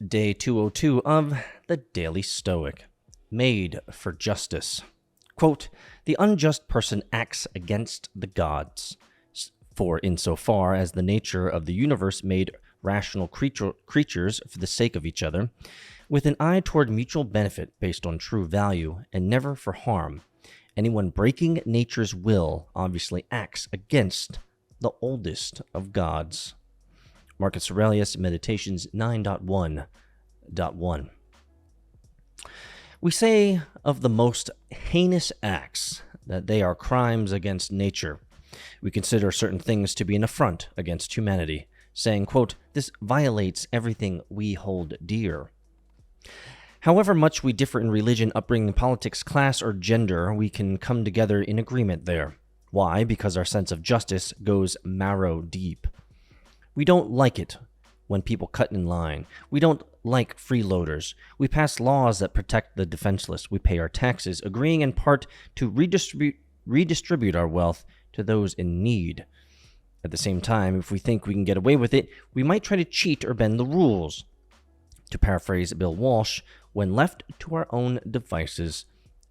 day 202 of the Daily Stoic, Made for Justice. Quote, "The unjust person acts against the gods, for insofar as the nature of the universe made rational creatures for the sake of each other, with an eye toward mutual benefit based on true value, and never for harm. Anyone breaking nature's will obviously acts against the oldest of gods." Marcus Aurelius, Meditations 9.1.1. We say of the most heinous acts that they are crimes against nature. We consider certain things to be an affront against humanity, saying, quote, "This violates everything we hold dear." However much we differ in religion, upbringing, politics, class, or gender, we can come together in agreement there. Why? Because our sense of justice goes marrow deep. We don't like it when people cut in line. We don't like freeloaders. We pass laws that protect the defenseless. We pay our taxes, agreeing in part to redistribute our wealth to those in need. At the same time, if we think we can get away with it, we might try to cheat or bend the rules. To paraphrase Bill Walsh, when left to our own devices,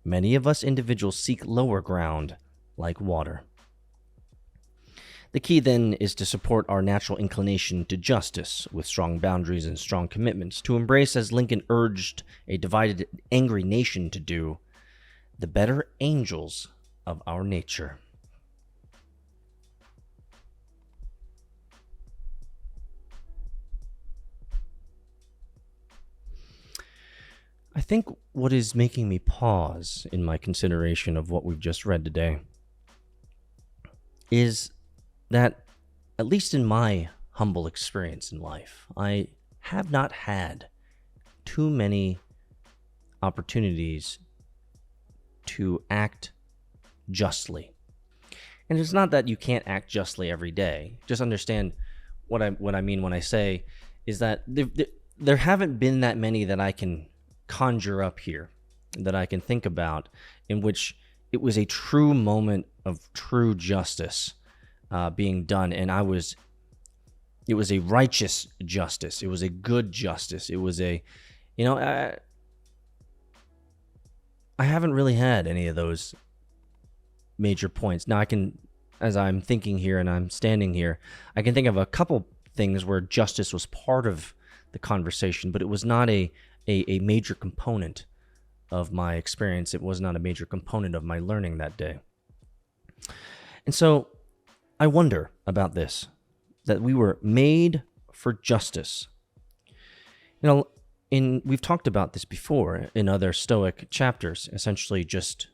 many of us individuals seek lower ground, like water. The key, then, is to support our natural inclination to justice with strong boundaries and strong commitments, to embrace, as Lincoln urged a divided, angry nation to do, the better angels of our nature. I think what is making me pause in my consideration of what we've just read today is that, at least in my humble experience in life, I have not had too many opportunities to act justly. And it's not that you can't act justly every day. Just understand what I mean when I say is that there haven't been that many that I can conjure up here, that I can think about, in which it was a true moment of true justice being done, and it was a righteous justice. It was a good justice. It was I haven't really had any of those major points. Now I can, as I'm thinking here and I'm standing here, I can think of a couple things where justice was part of the conversation, but it was not a major component of my experience. It was not a major component of my learning that day. And so I wonder about this, that we were made for justice. We've talked about this before in other Stoic chapters, essentially just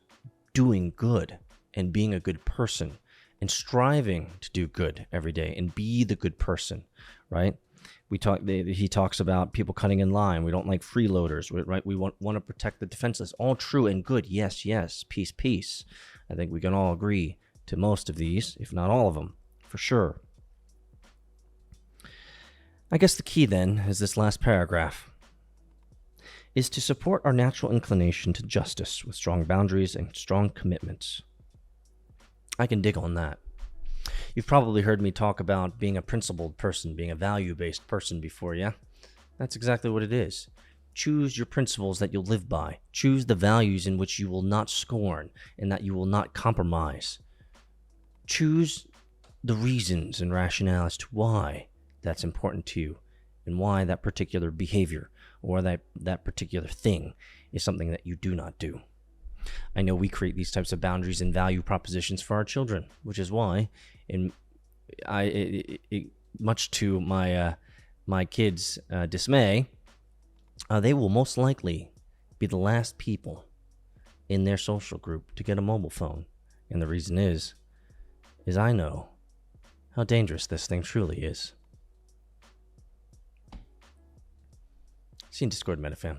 doing good and being a good person and striving to do good every day and be the good person, right? He talks about people cutting in line. We don't like freeloaders, right? We want to protect the defenseless. All true and good. Yes, yes. Peace, peace. I think we can all agree to most of these, if not all of them, for sure. I guess the key then is this last paragraph, is to support our natural inclination to justice with strong boundaries and strong commitments. I can dig on that. You've probably heard me talk about being a principled person, being a value-based person before, yeah? That's exactly what it is. Choose your principles that you'll live by. Choose the values in which you will not scorn and that you will not compromise. Choose the reasons and rationale as to why that's important to you and why that particular behavior or that particular thing is something that you do not do. I know we create these types of boundaries and value propositions for our children, which is why, much to my kids' dismay, they will most likely be the last people in their social group to get a mobile phone. And the reason is I know how dangerous this thing truly is. See you in Discord, MetaFam.